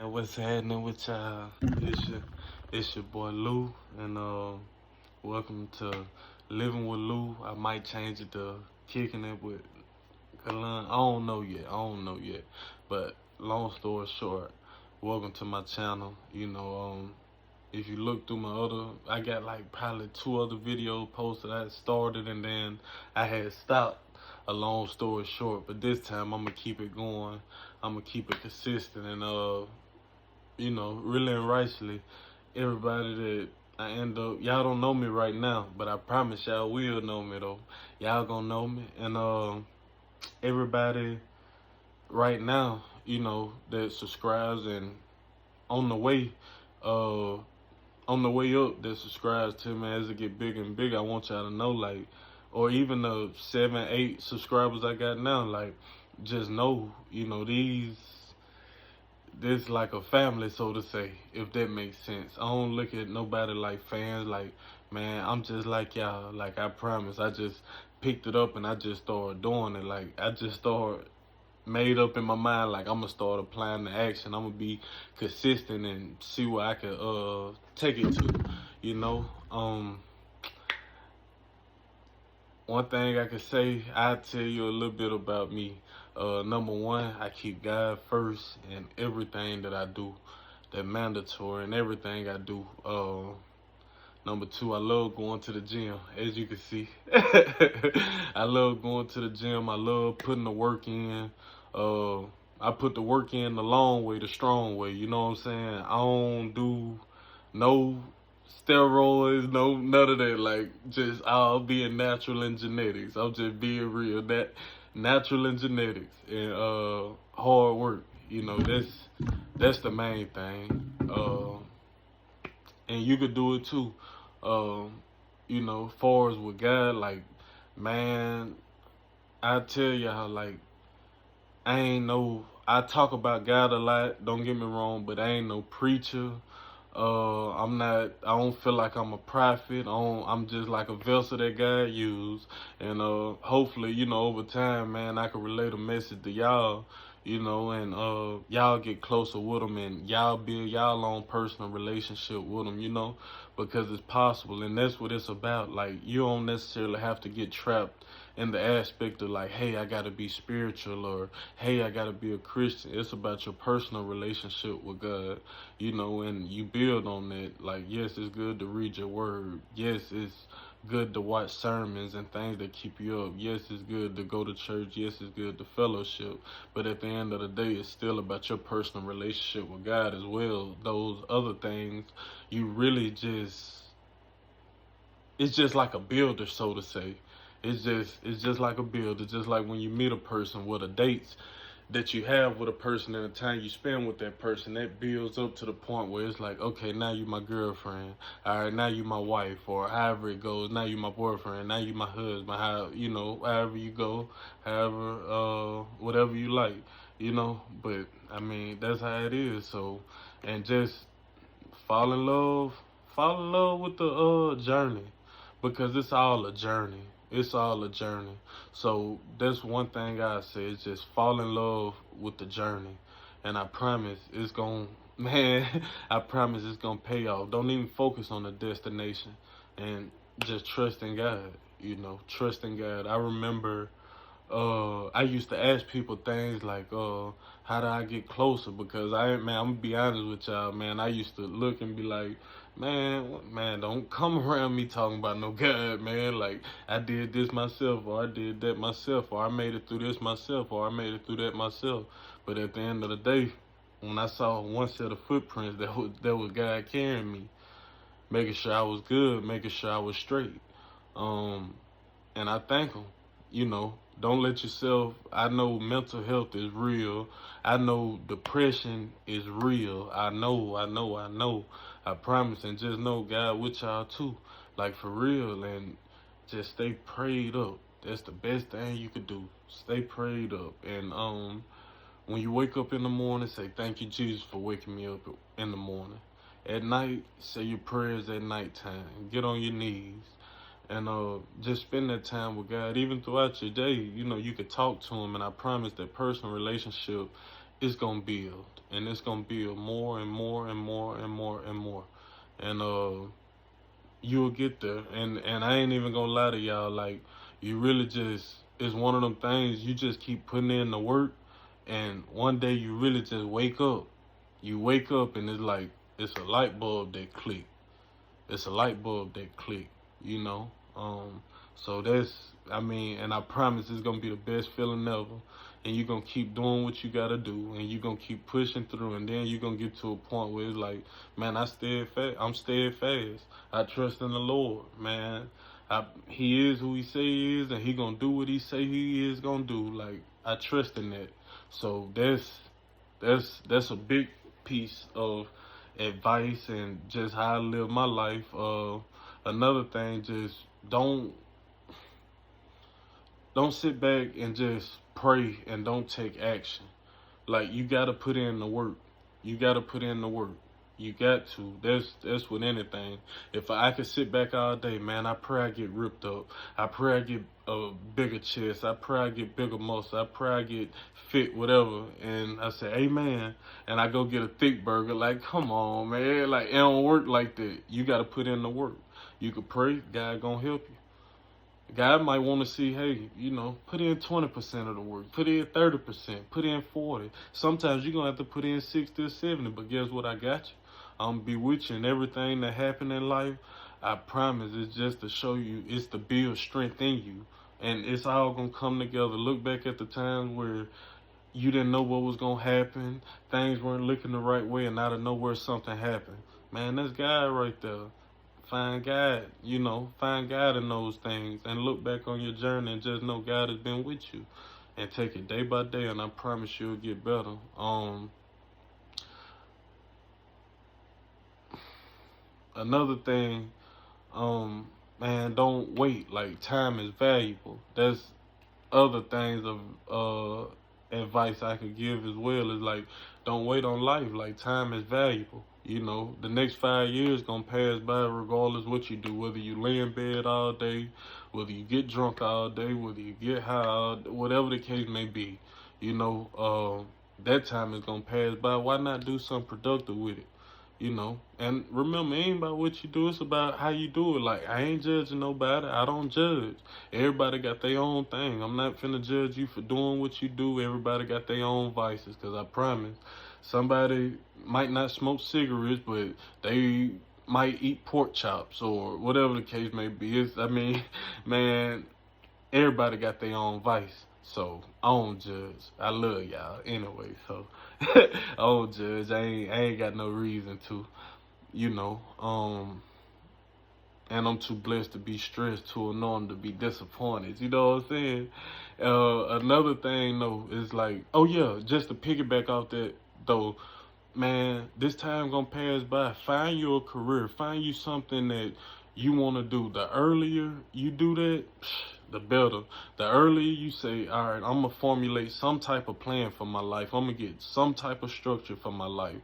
What's happening with y'all? It's your boy Lou, and welcome to Living with Lou. I might change it to Kicking It with Kalun. I don't know yet. But long story short, welcome to my channel. If you look through I got like probably 2 other videos posted. I started and then I had stopped. A long story short, but this time I'm gonna keep it going. I'm gonna keep it consistent and really and rightly, everybody that I end up, y'all don't know me right now, but I promise y'all will know me though. Y'all gonna know me, and everybody right now, that subscribes and on the way, uh, on the way up that subscribes to me as it get bigger and bigger. I want y'all to know, like, or even the 7, 8 subscribers I got now, like, just know, this like a family, so to say, if that makes sense. I don't look at nobody like fans, like, man, I'm just like y'all. Like, I promise, I just picked it up and I just started doing it. Like, I just started made up in my mind, like, I'm gonna start applying the action. I'm gonna be consistent and see where I can take it to, you know. One thing I can say, I'll tell you a little bit about me. Number one, I keep God first in everything that I do. That mandatory in everything I do. Number two, I love going to the gym, as you can see. I love going to the gym. I love putting the work in. I put the work in the long way, the strong way. You know what I'm saying? I don't do no steroids, no none of that. Like, just all being natural and genetics. I'm just being real. That natural and genetics and hard work. That's the main thing. And you could do it too. Far as with God, like, man, I tell y'all, like, I talk about God a lot, don't get me wrong, but I ain't no preacher. I don't feel like I'm a prophet. I'm just like a vessel that God used. And hopefully, over time, man, I can relate a message to y'all, and y'all get closer with them and y'all build y'all own personal relationship with them, because it's possible. And that's what it's about. Like, you don't necessarily have to get trapped in the aspect of like, hey, I gotta be spiritual, or hey, I gotta be a Christian. It's about your personal relationship with God, and you build on that. Like, yes, it's good to read your word. Yes, it's good to watch sermons and things that keep you up. Yes, it's good to go to church. Yes, it's good to fellowship. But at the end of the day, it's still about your personal relationship with God as well. Those other things, it's just like a builder, so to say. It's just like a builder. Just like when you meet a person, with the dates that you have with a person and the time you spend with that person, that builds up to the point where it's like, okay, now you my girlfriend. All right, now you my wife, or however it goes. Now you my boyfriend. Now you my husband. However you go, whatever you like, But I mean, that's how it is. So, and just fall in love, fall in love with the journey, because it's all a journey. It's all a journey. So that's one thing I say, is just fall in love with the journey. And I promise it's going man, I promise it's gonna pay off. Don't even focus on the destination, and just trust in God, trust in God. I remember I used to ask people things like, how do I get closer? Because I'm gonna be honest with y'all, man. I used to look and be like, man, don't come around me talking about no God, man. Like, I did this myself, or I did that myself, or I made it through this myself, or I made it through that myself. But at the end of the day, when I saw one set of footprints, that was God carrying me, making sure I was good, making sure I was straight. And I thank him. Don't let yourself, I know mental health is real. I know depression is real. I know. I promise. And just know God with y'all too. Like, for real. And just stay prayed up. That's the best thing you could do. Stay prayed up. And when you wake up in the morning, say, thank you, Jesus, for waking me up in the morning. At night, say your prayers at nighttime. Get on your knees. And just spend that time with God. Even throughout your day, you could talk to him. And I promise that personal relationship it's gonna build, and it's gonna build more and more and more and more and more, and you'll get there. And I ain't even gonna lie to y'all, like, you really just, it's one of them things, you just keep putting in the work, and one day you really just wake up. You wake up and it's like, it's a light bulb that click. It's a light bulb that click, you know. So that's, I mean, and I promise it's gonna be the best feeling ever. And you're gonna keep doing what you gotta do, and you're gonna keep pushing through, and then you're gonna get to a point where it's like, man, I'm steadfast. I trust in the Lord, man. He is who he say he is, and he gonna do what he say he is gonna do. Like, I trust in that. So that's a big piece of advice and just how I live my life. Another thing, just don't sit back and just pray and don't take action. Like, you gotta put in the work. You gotta put in the work. You got to. That's with anything. If I could sit back all day, man, I pray I get ripped up. I pray I get a bigger chest. I pray I get bigger muscles. I pray I get fit, whatever. And I say, amen. And I go get a thick burger. Like, come on, man. Like, it don't work like that. You got to put in the work. You can pray. God gonna help you. God might want to see, hey, you know, put in 20% of the work, put in 30%, put in 40. Sometimes you're going to have to put in 60 or 70, but guess what? I got you. I'm going to be with you, and everything that happened in life, I promise, it's just to show you, it's to build strength in you, and it's all going to come together. Look back at the times where you didn't know what was going to happen, things weren't looking the right way, and out of nowhere something happened. Man, that's God right there. Find God, you know, find God in those things, and look back on your journey and just know God has been with you, and take it day by day, and I promise you'll get better. Another thing, man, don't wait. Like, time is valuable. That's other things of advice I could give as well, is like, don't wait on life. Like, time is valuable. You know, the next 5 years gonna pass by regardless what you do, whether you lay in bed all day, whether you get drunk all day, whether you get high, whatever the case may be. You know, that time is gonna pass by. Why not do something productive with it? You know, and remember, it ain't about what you do, it's about how you do it. Like, I ain't judging nobody. I don't judge. Everybody got their own thing. I'm not finna judge you for doing what you do. Everybody got their own vices, because I promise, somebody might not smoke cigarettes, but they might eat pork chops or whatever the case may be. I mean, man, everybody got their own vice. So I don't judge. I love y'all anyway. So I don't judge. I ain't got no reason to, you know. And I'm too blessed to be stressed, too annoying to be disappointed. You know what I'm saying? Another thing though is like, oh yeah, just to piggyback off that though, man, this time gonna pass by. Find you a career. Find you something that you want to do. The earlier you do that, the better. The earlier you say, all right, I'm going to formulate some type of plan for my life. I'm going to get some type of structure for my life.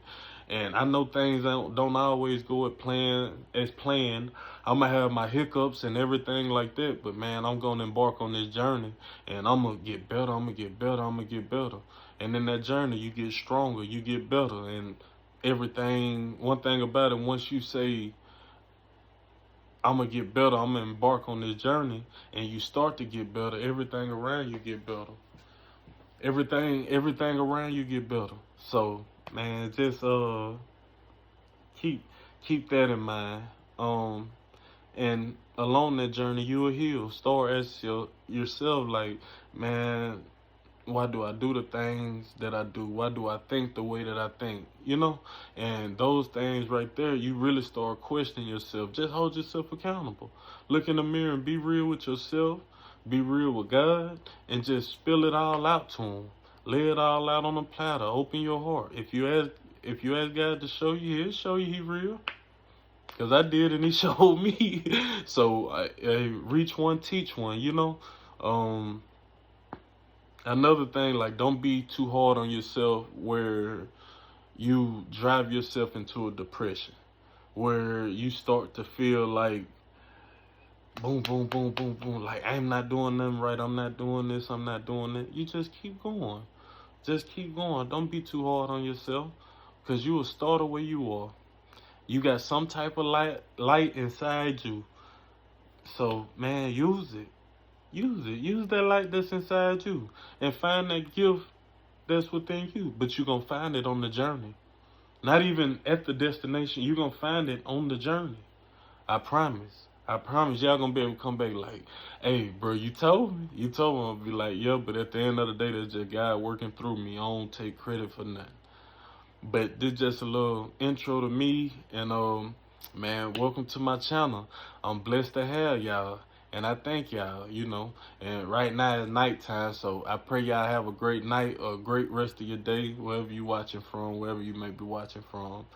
And I know things don't always go as planned. I'm going to have my hiccups and everything like that. But, man, I'm going to embark on this journey. And I'm going to get better. I'm going to get better. I'm going to get better. And in that journey, you get stronger. You get better. And everything, one thing about it, once you say, I'm going to get better, I'm going to embark on this journey, and you start to get better, everything around you get better. Everything around you get better. So, man, just keep that in mind. And along that journey, you will heal. Start asking yourself, like, man, why do I do the things that I do? Why do I think the way that I think? You know? And those things right there, you really start questioning yourself. Just hold yourself accountable. Look in the mirror and be real with yourself. Be real with God. And just spill it all out to Him. Lay it all out on a platter. Open your heart. If you ask God to show you, He'll show you He real. Because I did, and He showed me. So, reach one, teach one, you know? Another thing, like, don't be too hard on yourself where you drive yourself into a depression, where you start to feel like, boom, boom, boom, boom, boom, like, I'm not doing nothing right, I'm not doing this, I'm not doing that. You just keep going. Just keep going. Don't be too hard on yourself, because you will start where you are. You got some type of light inside you. So, man, use it. Use it. Use that light that's inside you. And find that gift that's within you. But you're going to find it on the journey. Not even at the destination. You're going to find it on the journey. I promise. I promise y'all going to be able to come back like, hey, bro, you told me. You told me. I'll be like, yeah, but at the end of the day, there's just God working through me. I don't take credit for nothing. But this just a little intro to me. And, man, welcome to my channel. I'm blessed to have y'all. And I thank y'all, you know. And right now it's nighttime, so I pray y'all have a great night or a great rest of your day, wherever you watching from, wherever you may be watching from.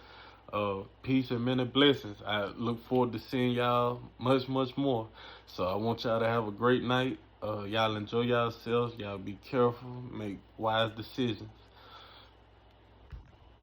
Peace and many blessings. I look forward to seeing y'all much, much more. So I want y'all to have a great night. Y'all enjoy yourselves. Y'all be careful. Make wise decisions.